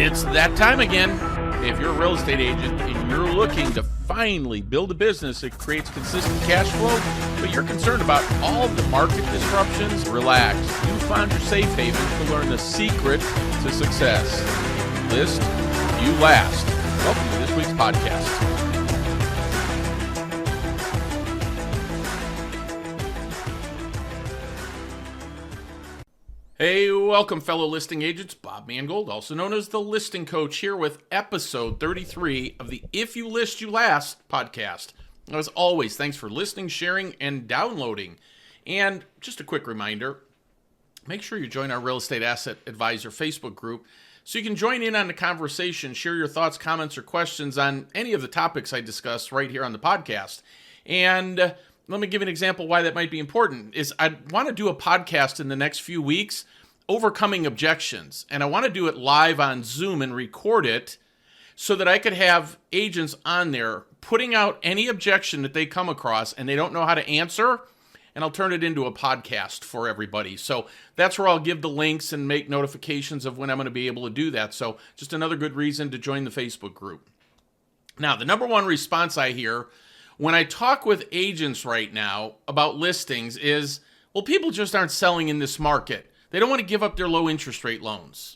It's that time again. If you're a real estate agent and you're looking to finally build a business that creates consistent cash flow, but you're concerned about all the market disruptions, relax. You found your safe haven to learn the secret to success. List you last. Welcome to this week's podcast. Hey, welcome fellow listing agents. Bob Mangold, also known as the Listing Coach, here with episode 33 of the If You List You Last podcast. As always, thanks for listening, sharing, and downloading. And just a quick reminder, make sure you join our Real Estate Asset Advisor Facebook group so you can join in on the conversation, share your thoughts, comments, or questions on any of the topics I discuss right here on the podcast. And let me give you an example why that might be important. I want to do a podcast in the next few weeks, overcoming objections. And I want to do it live on Zoom and record it so that I could have agents on there putting out any objection that they come across and they don't know how to answer, and I'll turn it into a podcast for everybody. So that's where I'll give the links and make notifications of when I'm going to be able to do that. So just another good reason to join the Facebook group. Now, the number one response I hear when I talk with agents right now about listings is, well, people just aren't selling in this market. They don't want to give up their low interest rate loans.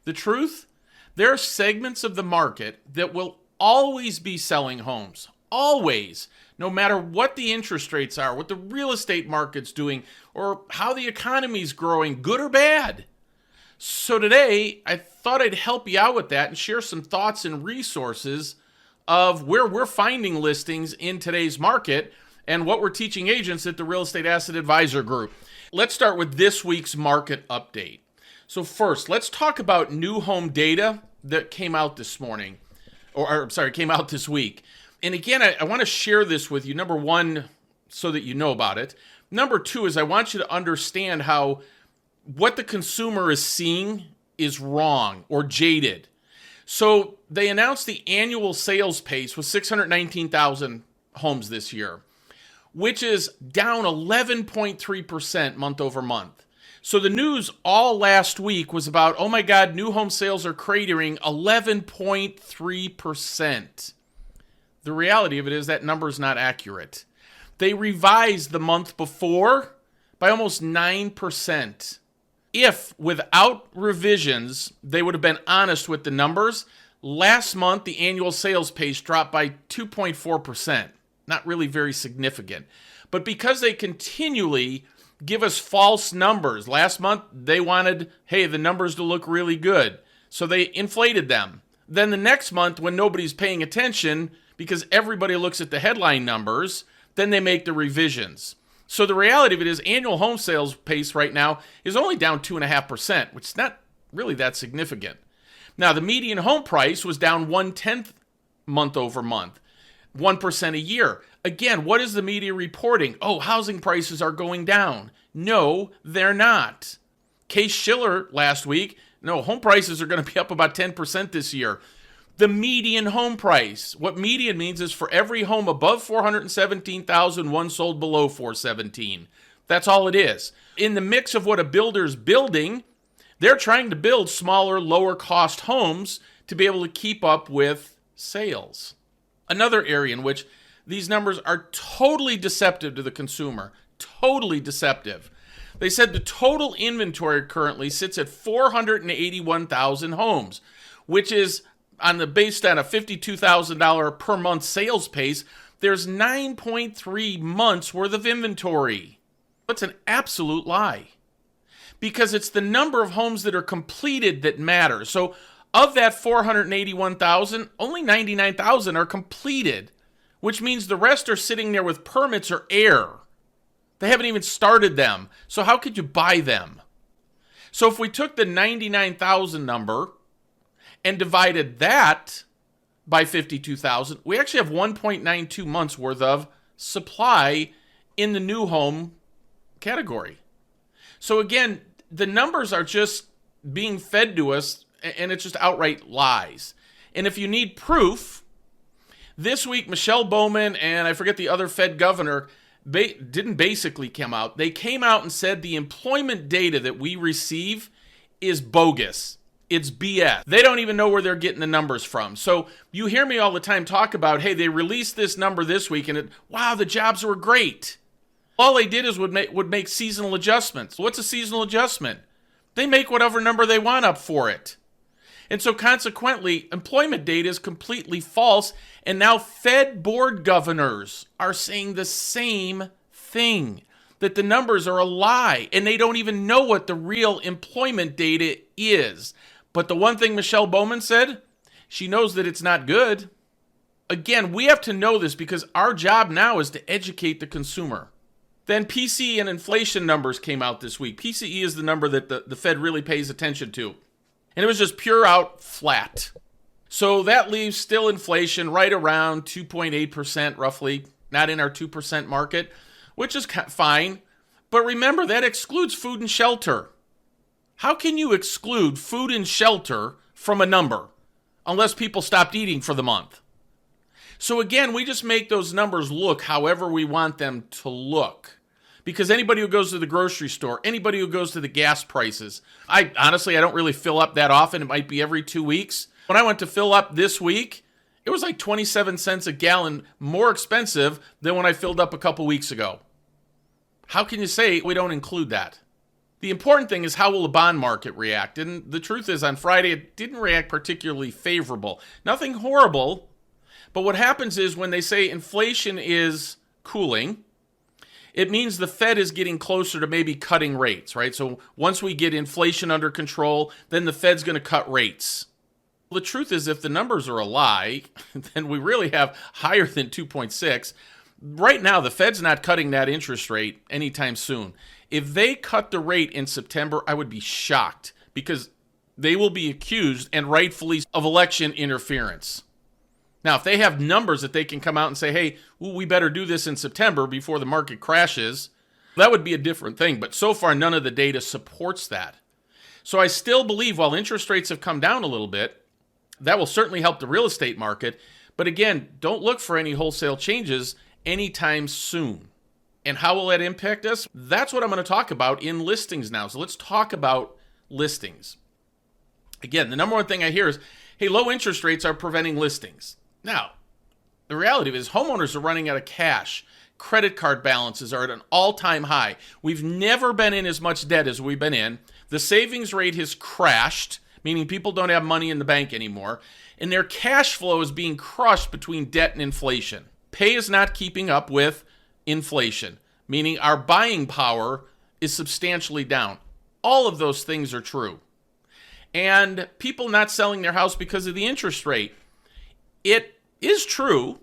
The truth, there are segments of the market that will always be selling homes. Always. No matter what the interest rates are, what the real estate market's doing, or how the economy's growing, good or bad. So today, I thought I'd help you out with that and share some thoughts and resources of where we're finding listings in today's market and what we're teaching agents at the Real Estate Asset Advisor Group. Let's start with this week's market update. So first, let's talk about new home data that came out this morning, came out this week. And again, I want to share this with you, number one, so that you know about it. Number two is I want you to understand how what the consumer is seeing is wrong or jaded. So they announced the annual sales pace was 619,000 homes this year, which is down 11.3% month over month. So the news all last week was about, oh my God, new home sales are cratering 11.3%. The reality of it is that number is not accurate. They revised the month before by almost 9%. If, without revisions, they would have been honest with the numbers, last month the annual sales pace dropped by 2.4%. Not really very significant. But because they continually give us false numbers, last month they wanted, the numbers to look really good. So they inflated them. Then the next month, when nobody's paying attention, because everybody looks at the headline numbers, then they make the revisions. So the reality of it is annual home sales pace right now is only down 2.5%, which is not really that significant. Now, the median home price was down 1/10 month over month, 1% a year. Again, what is the media reporting? Oh, housing prices are going down. No, they're not. Case-Shiller last week, no, home prices are going to be up about 10% this year. The median home price. What median means is for every home above $417,000, one sold below $417,000. That's all it is. In the mix of what a builder's building, they're trying to build smaller, lower cost homes to be able to keep up with sales. Another area in which these numbers are totally deceptive to the consumer. Totally deceptive. They said the total inventory currently sits at 481,000 homes, which is based on a $52,000 per month sales pace, there's 9.3 months worth of inventory. That's an absolute lie. Because it's the number of homes that are completed that matters. So of that 481,000, only 99,000 are completed, which means the rest are sitting there with permits or air. They haven't even started them. So how could you buy them? So if we took the 99,000 number and divided that by 52,000, we actually have 1.92 months worth of supply in the new home category. So again, the numbers are just being fed to us, and it's just outright lies. And if you need proof, this week Michelle Bowman and I forget the other Fed governor didn't basically come out. They came out and said the employment data that we receive is bogus. It's BS. They don't even know where they're getting the numbers from. So you hear me all the time talk about, hey, they released this number this week and wow, the jobs were great. All they did is would make seasonal adjustments. What's a seasonal adjustment? They make whatever number they want up for it. And so consequently, employment data is completely false. And now Fed board governors are saying the same thing, that the numbers are a lie and they don't even know what the real employment data is. But the one thing Michelle Bowman said, she knows that it's not good. Again, we have to know this because our job now is to educate the consumer. Then PCE and inflation numbers came out this week. PCE is the number that the Fed really pays attention to. And it was just pure out flat. So that leaves still inflation right around 2.8% roughly, not in our 2% market, which is fine. But remember, that excludes food and shelter. How can you exclude food and shelter from a number unless people stopped eating for the month? So again, we just make those numbers look however we want them to look. Because anybody who goes to the grocery store, anybody who goes to the gas prices, I don't really fill up that often. It might be every 2 weeks. When I went to fill up this week, it was like 27 cents a gallon more expensive than when I filled up a couple weeks ago. How can you say we don't include that? The important thing is how will the bond market react? And the truth is on Friday, it didn't react particularly favorable. Nothing horrible, but what happens is when they say inflation is cooling, it means the Fed is getting closer to maybe cutting rates, right? So once we get inflation under control, then the Fed's going to cut rates. Well, the truth is if the numbers are a lie, then we really have higher than 2.6. Right now, the Fed's not cutting that interest rate anytime soon. If they cut the rate in September, I would be shocked because they will be accused, and rightfully, of election interference. Now, if they have numbers that they can come out and say, hey, we better do this in September before the market crashes, that would be a different thing. But so far, none of the data supports that. So I still believe while interest rates have come down a little bit, that will certainly help the real estate market. But again, don't look for any wholesale changes anytime soon. And how will that impact us? That's what I'm going to talk about in listings now. So let's talk about listings. Again, the number one thing I hear is, hey, low interest rates are preventing listings. Now, the reality is homeowners are running out of cash. Credit card balances are at an all-time high. We've never been in as much debt as we've been in. The savings rate has crashed, meaning people don't have money in the bank anymore. And their cash flow is being crushed between debt and inflation. Pay is not keeping up with inflation, meaning our buying power is substantially down. All of those things are true. And people not selling their house because of the interest rate. It is true,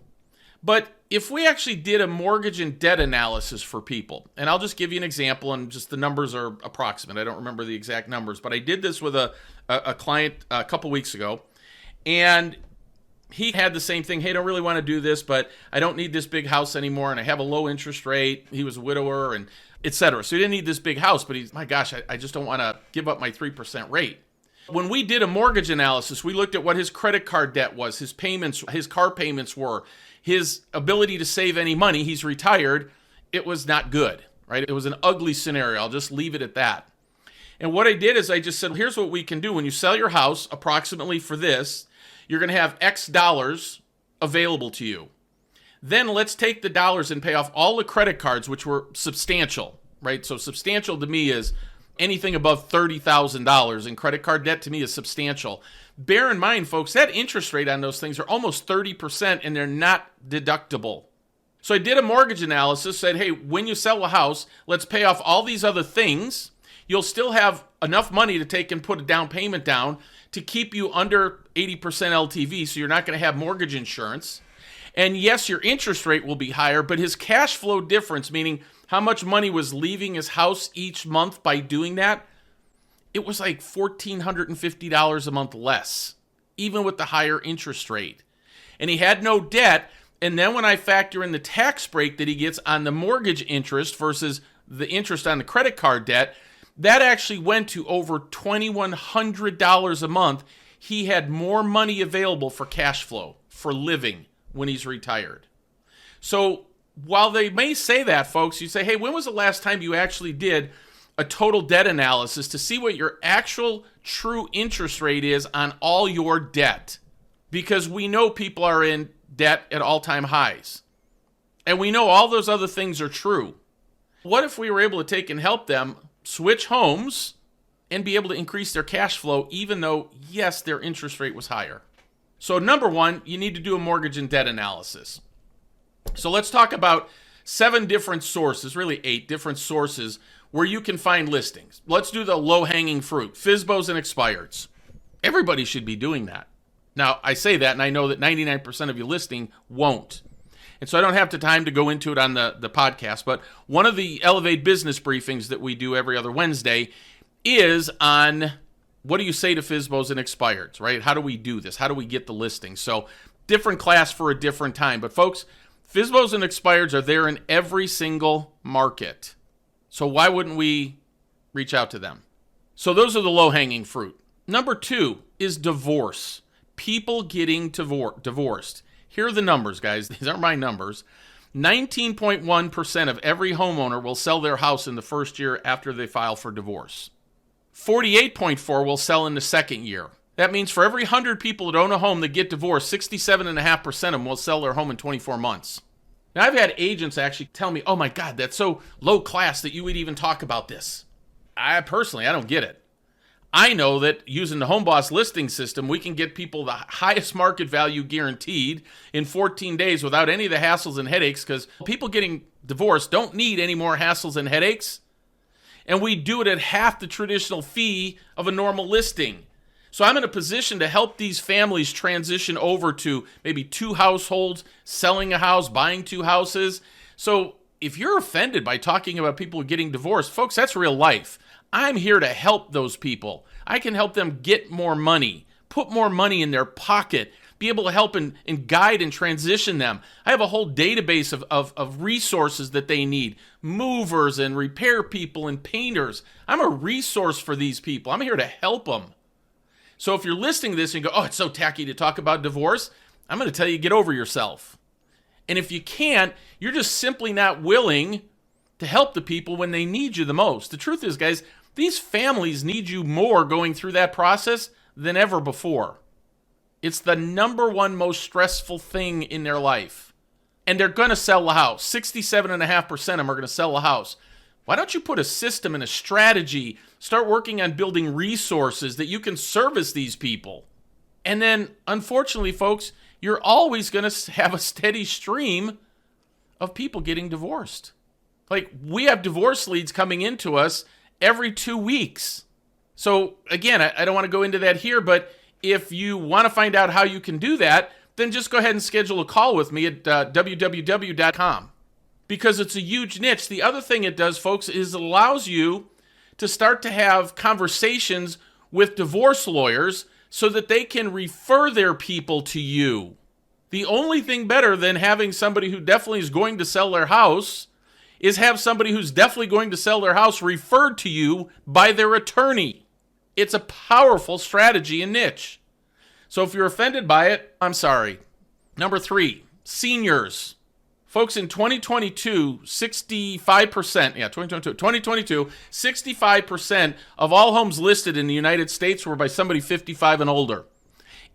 but if we actually did a mortgage and debt analysis for people, and I'll just give you an example, and just the numbers are approximate. I don't remember the exact numbers, but I did this with a client a couple weeks ago, and he had the same thing. Hey, I don't really want to do this, but I don't need this big house anymore, and I have a low interest rate. He was a widower, and et cetera. So he didn't need this big house, but my gosh, I just don't want to give up my 3% rate. When we did a mortgage analysis, we looked at what his credit card debt was, his payments, his car payments were, his ability to save any money. He's retired. It was not good, right? It was an ugly scenario. I'll just leave it at that. And what I did is I just said, here's what we can do. When you sell your house, approximately for this, you're going to have X dollars available to you. Then let's take the dollars and pay off all the credit cards, which were substantial, right? So substantial to me is anything above $30,000, and credit card debt to me is substantial. Bear in mind, folks, that interest rate on those things are almost 30%, and they're not deductible. So I did a mortgage analysis, said, hey, when you sell a house, let's pay off all these other things. You'll still have enough money to take and put a down payment down to keep you under 80% LTV, so you're not going to have mortgage insurance. And yes, your interest rate will be higher, but his cash flow difference, meaning how much money was leaving his house each month by doing that, it was like $1,450 a month less, even with the higher interest rate. And he had no debt. And then when I factor in the tax break that he gets on the mortgage interest versus the interest on the credit card debt, that actually went to over $2,100 a month. He had more money available for cash flow, for living when he's retired. So while they may say that, folks, you say, hey, when was the last time you actually did a total debt analysis to see what your actual true interest rate is on all your debt. Because we know people are in debt at all-time highs. And we know all those other things are true. What if we were able to take and help them switch homes and be able to increase their cash flow even though, yes, their interest rate was higher? So number one, you need to do a mortgage and debt analysis. So let's talk about 7 different sources, really 8 different sources where you can find listings. Let's do the low-hanging fruit, FSBOs and expireds. Everybody should be doing that. Now, I say that, and I know that 99% of your listing won't. And so I don't have the time to go into it on the podcast, but one of the Elevate Business briefings that we do every other Wednesday is on what do you say to FSBOs and expireds, right? How do we do this? How do we get the listing? So different class for a different time. But folks, FSBOs and expireds are there in every single market. So why wouldn't we reach out to them? So those are the low-hanging fruit. Number 2 is divorce. People getting divorced. Here are the numbers, guys. These aren't my numbers. 19.1% of every homeowner will sell their house in the first year after they file for divorce. 48.4% will sell in the second year. That means for every 100 people that own a home that get divorced, 67.5% of them will sell their home in 24 months. Now, I've had agents actually tell me, oh my God, that's so low class that you would even talk about this. I don't get it. I know that using the Home Boss listing system, we can get people the highest market value guaranteed in 14 days without any of the hassles and headaches, because people getting divorced don't need any more hassles and headaches. And we do it at half the traditional fee of a normal listing. So I'm in a position to help these families transition over to maybe 2 households, selling a house, buying 2 houses. So if you're offended by talking about people getting divorced, folks, that's real life. I'm here to help those people. I can help them get more money, put more money in their pocket, be able to help and guide and transition them. I have a whole database of resources that they need, movers and repair people and painters. I'm a resource for these people. I'm here to help them. So if you're listening to this and you go, oh, it's so tacky to talk about divorce, I'm going to tell you, get over yourself. And if you can't, you're just simply not willing to help the people when they need you the most. The truth is, guys, these families need you more going through that process than ever before. It's the number one most stressful thing in their life. And they're going to sell the house. 67.5% of them are going to sell the house. Why don't you put a system and a strategy, start working on building resources that you can service these people? And then, unfortunately, folks, you're always going to have a steady stream of people getting divorced. Like, we have divorce leads coming into us every 2 weeks. So, again, I don't want to go into that here, but if you want to find out how you can do that, then just go ahead and schedule a call with me at www.com. Because it's a huge niche. The other thing it does, folks, is it allows you to start to have conversations with divorce lawyers so that they can refer their people to you. The only thing better than having somebody who definitely is going to sell their house is have somebody who's definitely going to sell their house referred to you by their attorney. It's a powerful strategy and niche. So if you're offended by it, I'm sorry. Number 3, seniors. Folks, in 2022, 65% of all homes listed in the United States were by somebody 55 and older.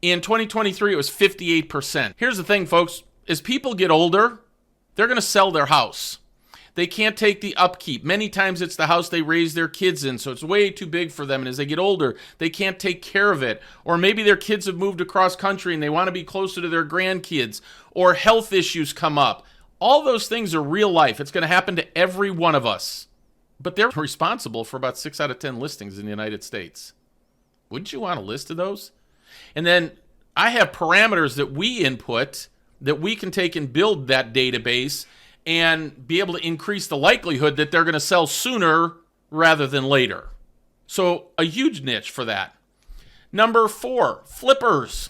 In 2023, it was 58%. Here's the thing, folks. As people get older, they're going to sell their house. They can't take the upkeep. Many times it's the house they raise their kids in, so it's way too big for them. And as they get older, they can't take care of it. Or maybe their kids have moved across country and they want to be closer to their grandkids. Or health issues come up. All those things are real life. It's going to happen to every one of us. But they're responsible for about 6 out of 10 listings in the United States. Wouldn't you want a list of those? And then I have parameters that we input that we can take and build that database and be able to increase the likelihood that they're going to sell sooner rather than later. So a huge niche for that. Number 4, flippers.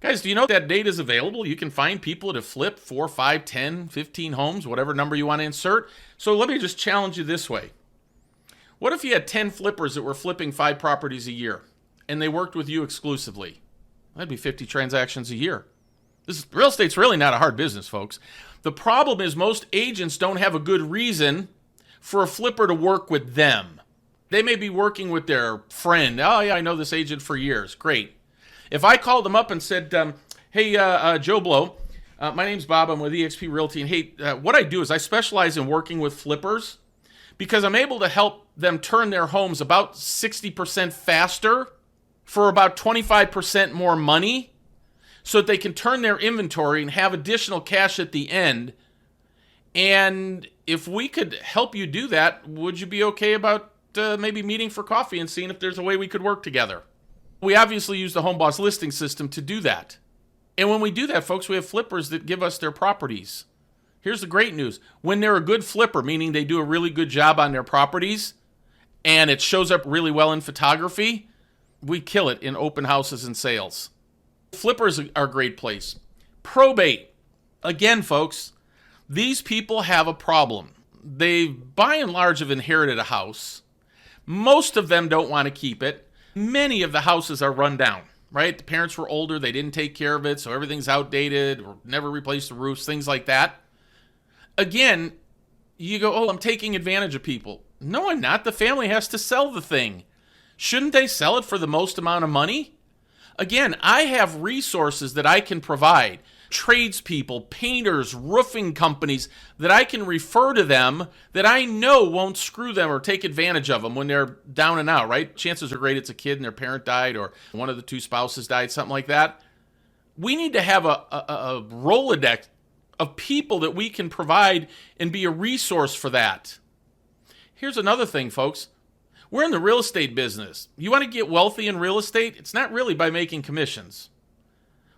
Guys, do you know that data is available? You can find people to flip 4, 5, 10, 15 homes, whatever number you want to insert. So let me just challenge you this way. What if you had 10 flippers that were flipping 5 properties a year and they worked with you exclusively? That'd be 50 transactions a year. Real estate's really not a hard business, folks. The problem is most agents don't have a good reason for a flipper to work with them. They may be working with their friend. Oh, yeah, I know this agent for years. Great. If I called them up and said, hey, Joe Blow, my name's Bob. I'm with eXp Realty. And hey, what I do is I specialize in working with flippers because I'm able to help them turn their homes about 60% faster for about 25% more money so that they can turn their inventory and have additional cash at the end. And if we could help you do that, would you be okay about maybe meeting for coffee and seeing if there's a way we could work together? We obviously use the Home Boss listing system to do that. And when we do that, folks, we have flippers that give us their properties. Here's the great news. When they're a good flipper, meaning they do a really good job on their properties, and it shows up really well in photography, we kill it in open houses and sales. Flippers are a great place. Probate. Again, folks, these people have a problem. They, by and large, have inherited a house. Most of them don't want to keep it. Many of the houses are run down, right? The parents were older, they didn't take care of it, so everything's outdated, or never replaced the roofs, things like that. Again, you go, oh, I'm taking advantage of people. No, I'm not. The family has to sell the thing. Shouldn't they sell it for the most amount of money? Again, I have resources that I can provide. Tradespeople, painters, roofing companies that I can refer to them that I know won't screw them or take advantage of them when they're down and out, right? Chances are great it's a kid and their parent died or one of the two spouses died, something like that. We need to have a Rolodex of people that we can provide and be a resource for that. Here's another thing, folks. We're in the real estate business. You want to get wealthy in real estate? It's not really by making commissions.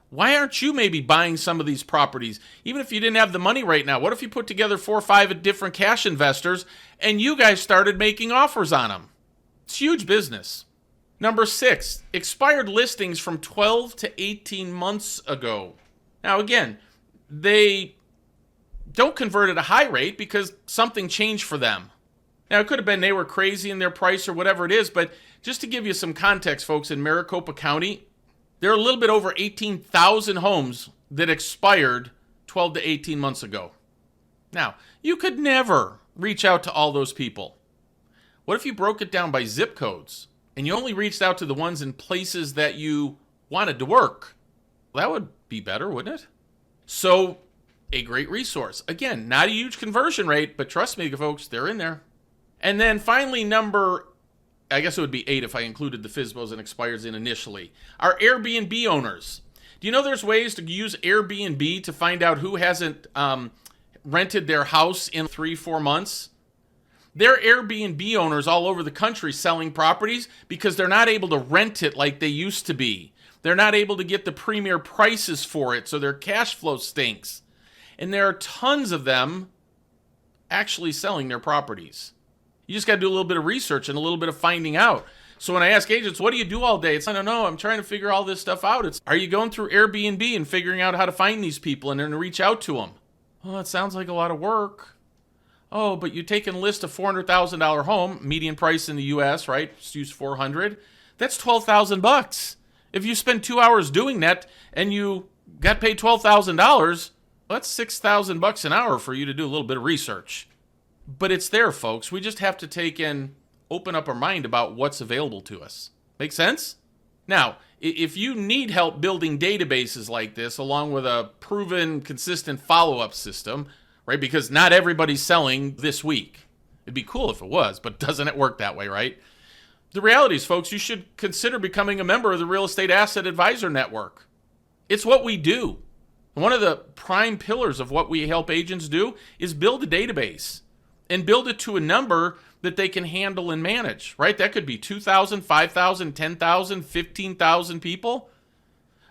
Why aren't you maybe buying some of these properties? Even if you didn't have the money right now, what if you put together 4 or 5 different cash investors and you guys started making offers on them? It's huge business. Number 6, expired listings from 12 to 18 months ago. Now again, they don't convert at a high rate because something changed for them. Now it could have been they were crazy in their price or whatever it is, but just to give you some context, folks, in Maricopa County, there are a little bit over 18,000 homes that expired 12 to 18 months ago. Now, you could never reach out to all those people. What if you broke it down by zip codes and you only reached out to the ones in places that you wanted to work? That would be better, wouldn't it? So, a great resource. Again, not a huge conversion rate, but trust me, folks, they're in there. And then finally, I guess it would be 8 if I included the FSBOs and expires in initially, are Airbnb owners. Do you know there's ways to use Airbnb to find out who hasn't rented their house in 3-4 months? There are Airbnb owners all over the country selling properties because they're not able to rent it like they used to be. They're not able to get the premier prices for it, so their cash flow stinks. And there are tons of them actually selling their properties. You just got to do a little bit of research and a little bit of finding out. So when I ask agents, what do you do all day? It's, I don't know, I'm trying to figure all this stuff out. It's, are you going through Airbnb and figuring out how to find these people and then reach out to them? Well, that sounds like a lot of work. Oh, but you take a list of $400,000 home, median price in the U.S., right? Just use 400. That's $12,000. If you spend 2 hours doing that and you got paid $12,000, that's $6,000 an hour for you to do a little bit of research. But it's there, folks. We just have to open up our mind about what's available to us. Make sense? Now, if you need help building databases like this, along with a proven, consistent follow-up system, right? Because not everybody's selling this week. It'd be cool if it was, but doesn't it work that way, right? The reality is, folks, you should consider becoming a member of the Real Estate Asset Advisor Network. It's what we do. One of the prime pillars of what we help agents do is build a database. And build it to a number that they can handle and manage, right? That could be 2,000, 5,000, 10,000, 15,000 people.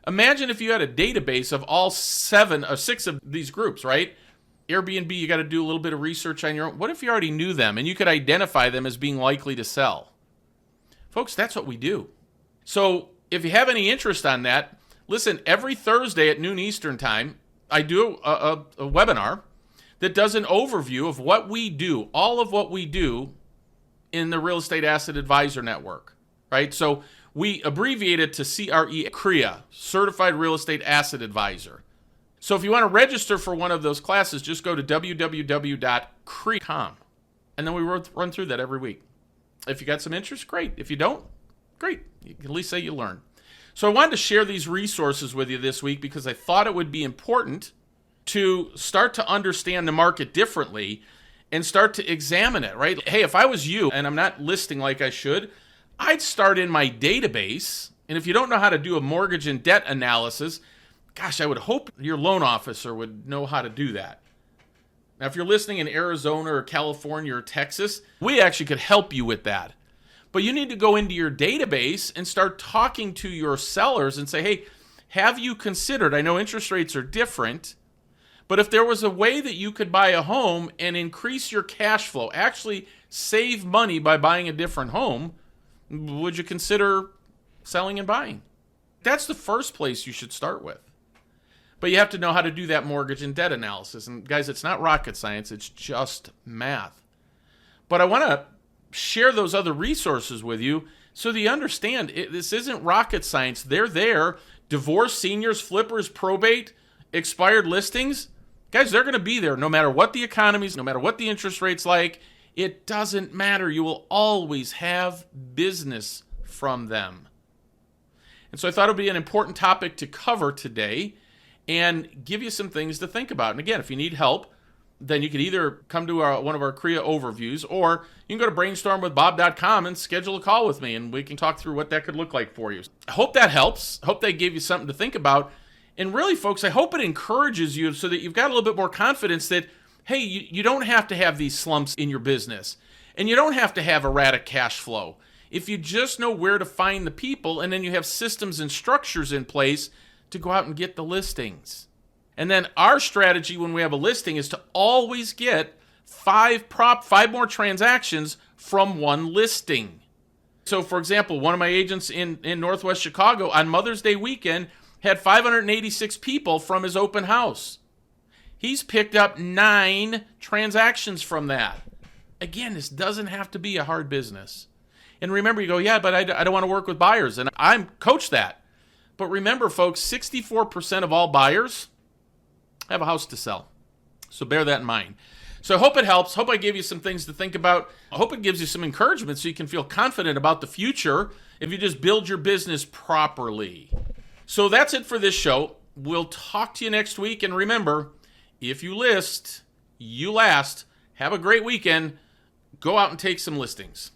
Imagine if you had a database of all 7 or 6 of these groups, right? Airbnb, you got to do a little bit of research on your own. What if you already knew them and you could identify them as being likely to sell? Folks, that's what we do. So if you have any interest on that, listen, every Thursday at noon Eastern time, I do a webinar that does an overview of what we do, all of what we do in the Real Estate Asset Advisor Network, right? So we abbreviate it to CREA, Certified Real Estate Asset Advisor. So if you want to register for one of those classes, just go to www.crea.com, and then we run through that every week. If you got some interest, great. If you don't, great. You can at least say you learned. So I wanted to share these resources with you this week because I thought it would be important to start to understand the market differently and start to examine it, right? Hey, if I was you and I'm not listing like I should, I'd start in my database. And if you don't know how to do a mortgage and debt analysis, gosh, I would hope your loan officer would know how to do that. Now, if you're listening in Arizona or California or Texas, we actually could help you with that. But you need to go into your database and start talking to your sellers and say, hey, have you considered, I know interest rates are different, but if there was a way that you could buy a home and increase your cash flow, actually save money by buying a different home, would you consider selling and buying? That's the first place you should start with. But you have to know how to do that mortgage and debt analysis. And guys, it's not rocket science, it's just math. But I want to share those other resources with you so that you understand this isn't rocket science. They're there. Divorce, seniors, flippers, probate, expired listings. Guys, they're going to be there no matter what the economy's, no matter what the interest rate's like. It doesn't matter. You will always have business from them. And so I thought it would be an important topic to cover today and give you some things to think about. And again, if you need help, then you can either come to one of our CREA overviews, or you can go to brainstormwithbob.com and schedule a call with me, and we can talk through what that could look like for you. I hope that helps. I hope that gave you something to think about. And really, folks, I hope it encourages you so that you've got a little bit more confidence that, hey, you don't have to have these slumps in your business, and you don't have to have erratic cash flow. If you just know where to find the people, and then you have systems and structures in place to go out and get the listings. And then our strategy when we have a listing is to always get five more transactions from one listing. So, for example, one of my agents in Northwest Chicago on Mother's Day weekend had 586 people from his open house. He's picked up 9 transactions from that. Again, this doesn't have to be a hard business. And remember, you go, yeah, but I don't want to work with buyers. And I'm coach that. But remember, folks, 64% of all buyers have a house to sell. So bear that in mind. So I hope it helps. Hope I gave you some things to think about. I hope it gives you some encouragement so you can feel confident about the future if you just build your business properly. So that's it for this show. We'll talk to you next week. And remember, if you list, you last. Have a great weekend. Go out and take some listings.